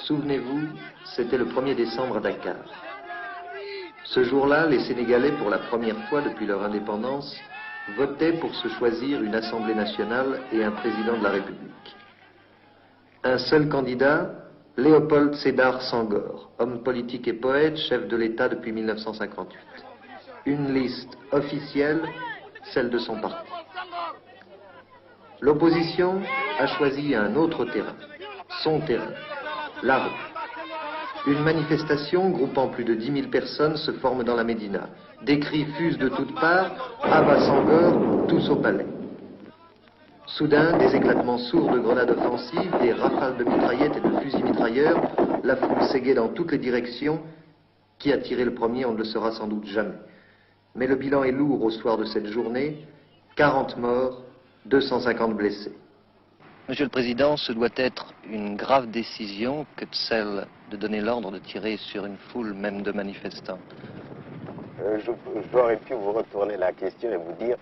Souvenez-vous, c'était le 1er décembre à Dakar. Ce jour-là, les Sénégalais, pour la première fois depuis leur indépendance, votaient pour se choisir une Assemblée nationale et un président de la République. Un seul candidat, Léopold Sédar Senghor, homme politique et poète, chef de l'État depuis 1958. Une liste officielle, celle de son parti. L'opposition a choisi un autre terrain, son terrain, la rue. Une manifestation groupant plus de 10 000 personnes se forme dans la Médina. Des cris fusent de toutes parts, Abba Senghor, tous au palais. Soudain, des éclatements sourds de grenades offensives, des rafales de mitraillettes et de fusils mitrailleurs, la foule s'égaye dans toutes les directions. Qui a tiré le premier, on ne le saura sans doute jamais. Mais le bilan est lourd au soir de cette journée, 40 morts, 250 blessés. Monsieur le Président, ce doit être une grave décision que celle de donner l'ordre de tirer sur une foule, même de manifestants. J'aurais pu vous retourner la question et vous dire,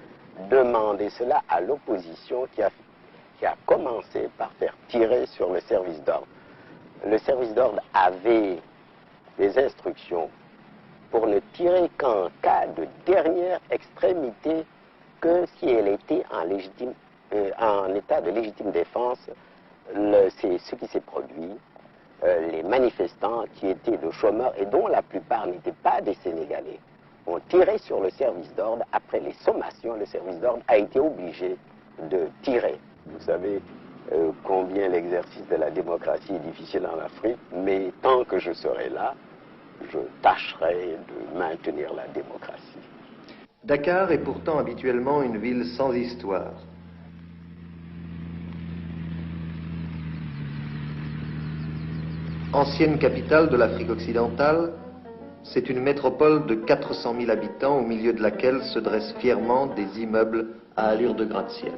demandez cela à l'opposition qui a commencé par faire tirer sur le service d'ordre. Le service d'ordre avait des instructions pour ne tirer qu'en cas de dernière extrémité, que si elle était en état de légitime défense. C'est ce qui s'est produit. Les manifestants qui étaient de chômeurs et dont la plupart n'étaient pas des Sénégalais ont tiré sur le service d'ordre. Après les sommations, le service d'ordre a été obligé de tirer. Vous savez combien l'exercice de la démocratie est difficile en Afrique, mais tant que je serai là, je tâcherai de maintenir la démocratie. Dakar est pourtant habituellement une ville sans histoire. Ancienne capitale de l'Afrique occidentale, c'est une métropole de 400 000 habitants au milieu de laquelle se dressent fièrement des immeubles à allure de gratte-ciel.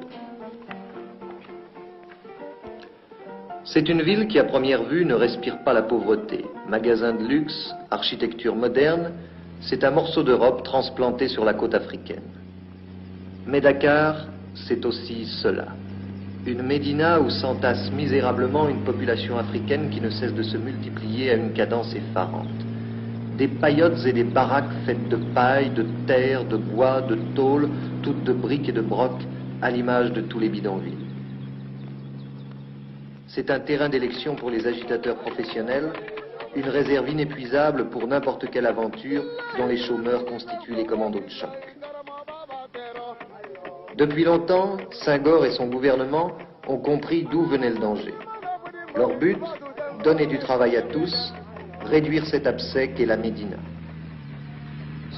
C'est une ville qui, à première vue, ne respire pas la pauvreté. Magasins de luxe, architecture moderne, c'est un morceau d'Europe transplanté sur la côte africaine. Mais Dakar, c'est aussi cela. Une médina où s'entasse misérablement une population africaine qui ne cesse de se multiplier à une cadence effarante. Des paillotes et des baraques faites de paille, de terre, de bois, de tôle, toutes de briques et de brocs, à l'image de tous les bidonvilles. C'est un terrain d'élection pour les agitateurs professionnels, une réserve inépuisable pour n'importe quelle aventure dont les chômeurs constituent les commandos de choc. Depuis longtemps, Senghor et son gouvernement ont compris d'où venait le danger. Leur but, donner du travail à tous, réduire cet abcès qu'est la Médina.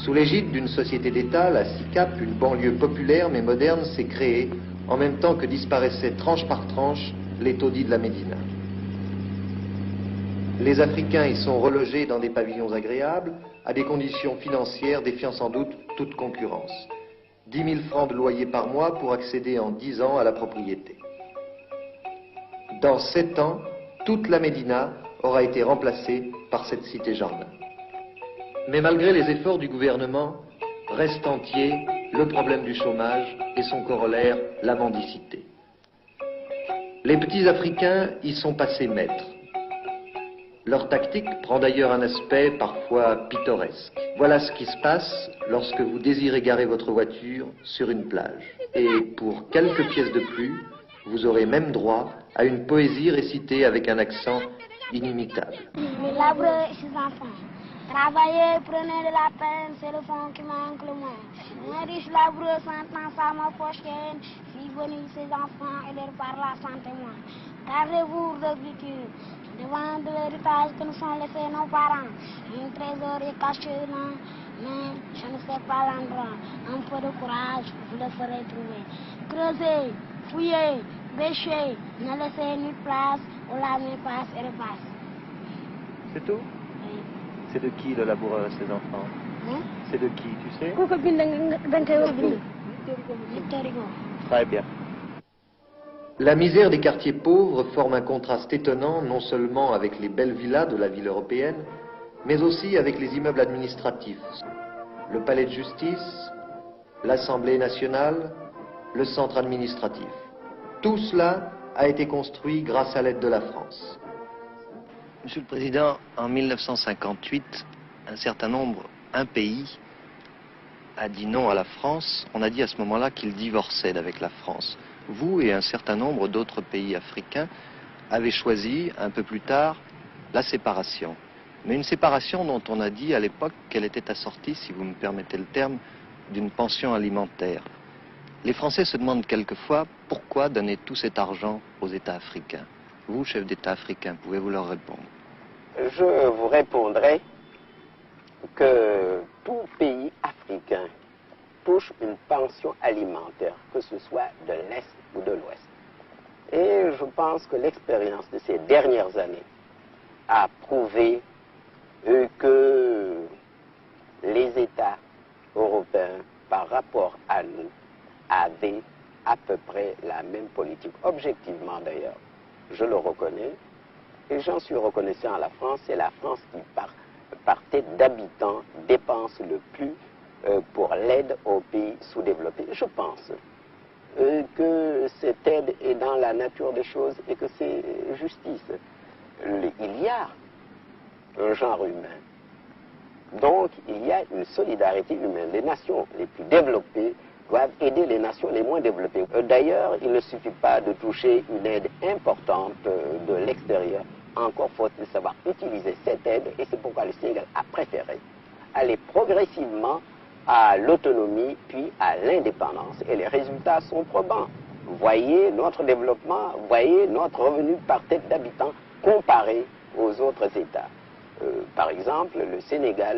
Sous l'égide d'une société d'État, la SICAP, une banlieue populaire mais moderne, s'est créée en même temps que disparaissait tranche par tranche les taudis de la Médina. Les Africains y sont relogés dans des pavillons agréables, à des conditions financières défiant sans doute toute concurrence. 10 000 francs de loyer par mois pour accéder en 10 ans à la propriété. Dans 7 ans, toute la Médina aura été remplacée par cette cité-jardin. Mais malgré les efforts du gouvernement, reste entier le problème du chômage et son corollaire, la mendicité. Les petits Africains y sont passés maîtres. Leur tactique prend d'ailleurs un aspect parfois pittoresque. Voilà ce qui se passe lorsque vous désirez garer votre voiture sur une plage. Et pour quelques pièces de plus, vous aurez même droit à une poésie récitée avec un accent inimitable. Labourez ses enfants. Travaillez, prenez de la peine, c'est le fond qui manque le moins. Un riche laboureux s'entend sa ma prochaine, si venez ses enfants et leur par la santé moins. Gardez-vous d'agriculture. Devant de l'héritage que nous sont laissés nos parents. Un trésor est caché là, mais je ne sais pas l'endroit. Un peu de courage, vous le ferez trouver. Creusez, fouillez, bêchez, ne laissez ni place où la main passe et repasse. C'est tout? Oui. C'est de qui le laboureur et ses enfants? Hein? C'est de qui, tu sais? Victor Hugo. Très bien. La misère des quartiers pauvres forme un contraste étonnant non seulement avec les belles villas de la ville européenne, mais aussi avec les immeubles administratifs. Le palais de justice, l'Assemblée nationale, le centre administratif. Tout cela a été construit grâce à l'aide de la France. Monsieur le Président, en 1958, un pays a dit non à la France. On a dit à ce moment-là qu'il divorçait d'avec la France. Vous et un certain nombre d'autres pays africains avez choisi, un peu plus tard, la séparation. Mais une séparation dont on a dit à l'époque qu'elle était assortie, si vous me permettez le terme, d'une pension alimentaire. Les Français se demandent quelquefois pourquoi donner tout cet argent aux États africains. Vous, chef d'État africain, pouvez-vous leur répondre? Je vous répondrai que tout pays africain touche une pension alimentaire, que ce soit de l'Est ou de l'Ouest. Et je pense que l'expérience de ces dernières années a prouvé que les États européens, par rapport à nous, avaient à peu près la même politique. Objectivement d'ailleurs, je le reconnais, et j'en suis reconnaissant à la France. C'est la France qui, par tête d'habitants, dépense le plus pour l'aide aux pays sous-développés. Je pense que cette aide est dans la nature des choses et que c'est justice. Il y a un genre humain. Donc, il y a une solidarité humaine. Les nations les plus développées doivent aider les nations les moins développées. D'ailleurs, il ne suffit pas de toucher une aide importante de l'extérieur. Encore faut-il savoir utiliser cette aide, et c'est pourquoi le Sénégal a préféré aller progressivement à l'autonomie, puis à l'indépendance. Et les résultats sont probants. Voyez notre développement, voyez notre revenu par tête d'habitant comparé aux autres États. Par exemple, le Sénégal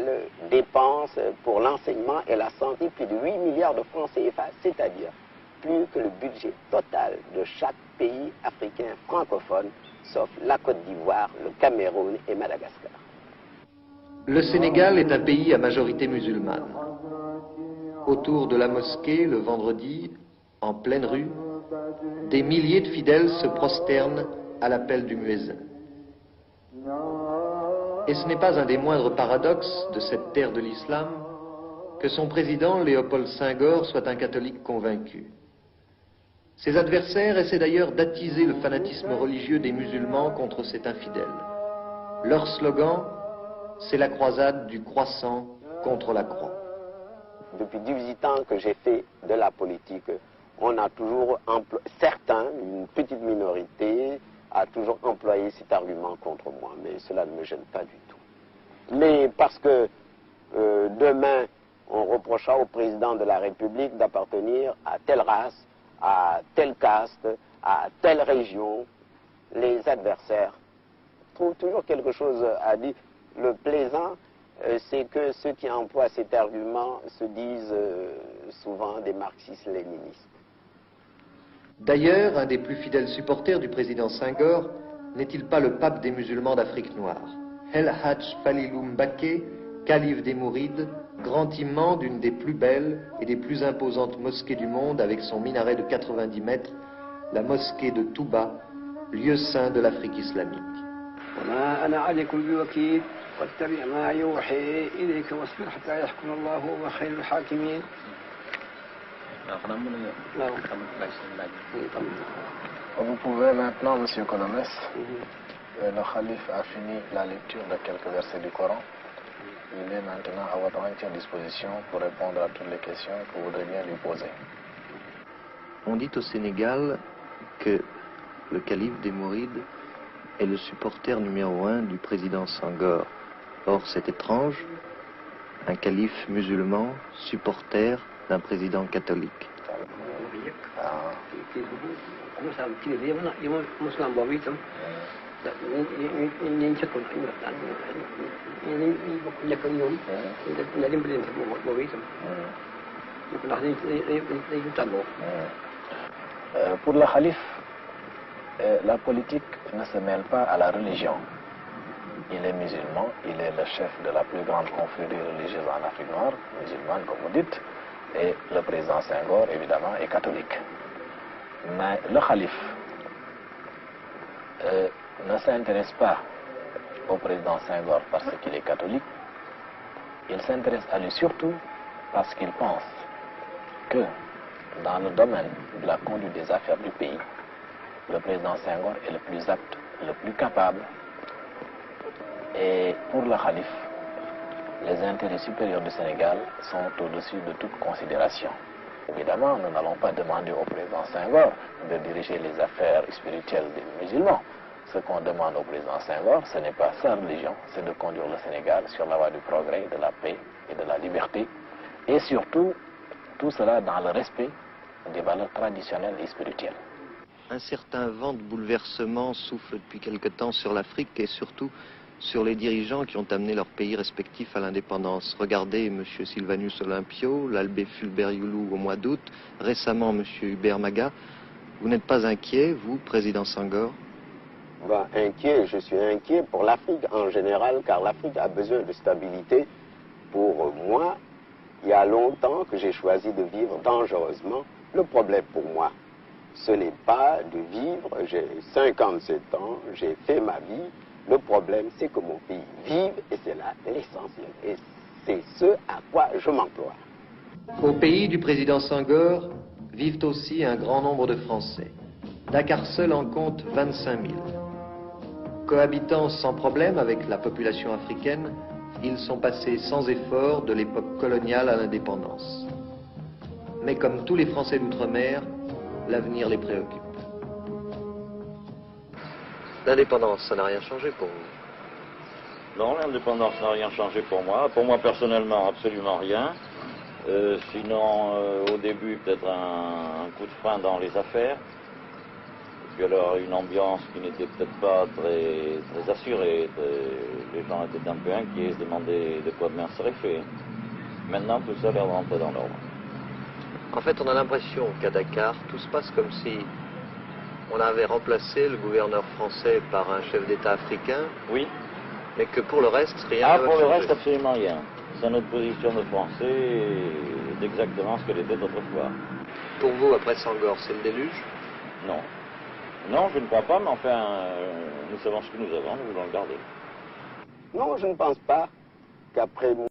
dépense pour l'enseignement et la santé plus de 8 milliards de francs CFA, c'est-à-dire plus que le budget total de chaque pays africain francophone, sauf la Côte d'Ivoire, le Cameroun et Madagascar. Le Sénégal est un pays à majorité musulmane. Autour de la mosquée, le vendredi, en pleine rue, des milliers de fidèles se prosternent à l'appel du muezzin. Et ce n'est pas un des moindres paradoxes de cette terre de l'islam que son président, Léopold Senghor, soit un catholique convaincu. Ses adversaires essaient d'ailleurs d'attiser le fanatisme religieux des musulmans contre cet infidèle. Leur slogan, c'est la croisade du croissant contre la croix. Depuis 18 ans que j'ai fait de la politique, on a toujours certains, une petite minorité, a toujours employé cet argument contre moi, mais cela ne me gêne pas du tout. Mais parce que demain, on reprochera au président de la République d'appartenir à telle race, à telle caste, à telle région, les adversaires trouvent toujours quelque chose à dire. Le plaisant, c'est que ceux qui emploient cet argument se disent souvent des marxistes-léninistes. D'ailleurs, un des plus fidèles supporters du président Senghor n'est-il pas le pape des musulmans d'Afrique noire, El Hadj Falilou Mbacké, calife des Mourides, grand imam d'une des plus belles et des plus imposantes mosquées du monde avec son minaret de 90 mètres, la mosquée de Touba, lieu saint de l'Afrique islamique. Vous pouvez maintenant, Monsieur Colomès, le calife a fini la lecture de quelques versets du Coran. Il est maintenant à votre entière disposition pour répondre à toutes les questions que vous voudrez bien lui poser. On dit au Sénégal que le calife des Mourides est le supporter numéro 1 du président Senghor. Or, c'est étrange, un calife musulman, supporter d'un président catholique. Pour le calife, la politique ne se mêle pas à la religion. Il est musulman, il est le chef de la plus grande confrérie religieuse en Afrique noire, musulmane comme vous dites, et le président Senghor, évidemment, est catholique. Mais le calife ne s'intéresse pas au président Senghor parce qu'il est catholique, il s'intéresse à lui surtout parce qu'il pense que dans le domaine de la conduite des affaires du pays, le président Senghor est le plus apte, le plus capable. Et pour le Khalif, les intérêts supérieurs du Sénégal sont au-dessus de toute considération. Évidemment, nous n'allons pas demander au président Senghor de diriger les affaires spirituelles des musulmans. Ce qu'on demande au président Senghor, ce n'est pas sa religion, c'est de conduire le Sénégal sur la voie du progrès, de la paix et de la liberté. Et surtout, tout cela dans le respect des valeurs traditionnelles et spirituelles. Un certain vent de bouleversement souffle depuis quelque temps sur l'Afrique et surtout sur les dirigeants qui ont amené leurs pays respectifs à l'indépendance. Regardez M. Sylvanus Olympio, l'Albé Fulbert Youlou au mois d'août, récemment M. Hubert Maga. Vous n'êtes pas inquiet, vous, président Senghor? Inquiet, je suis inquiet pour l'Afrique en général, car l'Afrique a besoin de stabilité. Pour moi, il y a longtemps que j'ai choisi de vivre dangereusement. Le problème pour moi, ce n'est pas de vivre, j'ai 57 ans, j'ai fait ma vie. Le problème, c'est que mon pays vive, et c'est là l'essentiel. Et c'est ce à quoi je m'emploie. Au pays du président Senghor vivent aussi un grand nombre de Français. Dakar seul en compte 25 000. Cohabitant sans problème avec la population africaine, ils sont passés sans effort de l'époque coloniale à l'indépendance. Mais comme tous les Français d'outre-mer, l'avenir les préoccupe. L'indépendance, ça n'a rien changé pour vous? Non, l'indépendance n'a rien changé pour moi. Pour moi, personnellement, absolument rien. Sinon, au début, peut-être un coup de frein dans les affaires. Et puis alors, une ambiance qui n'était peut-être pas très assurée. Les gens étaient un peu inquiets, se demandaient de quoi demain serait fait. Maintenant, tout ça a l'air de rentrer dans l'ordre. En fait, on a l'impression qu'à Dakar, tout se passe comme si on avait remplacé le gouverneur français par un chef d'État africain. Oui. Mais que pour le reste, rien ne va pour le changer. reste, absolument rien. C'est notre position de Français d'exactement ce qu'elle était autrefois. Pour vous, après Senghor, c'est le déluge? Non. Non, je ne crois pas, mais enfin, nous savons ce que nous avons, nous voulons le garder. Non, je ne pense pas qu'après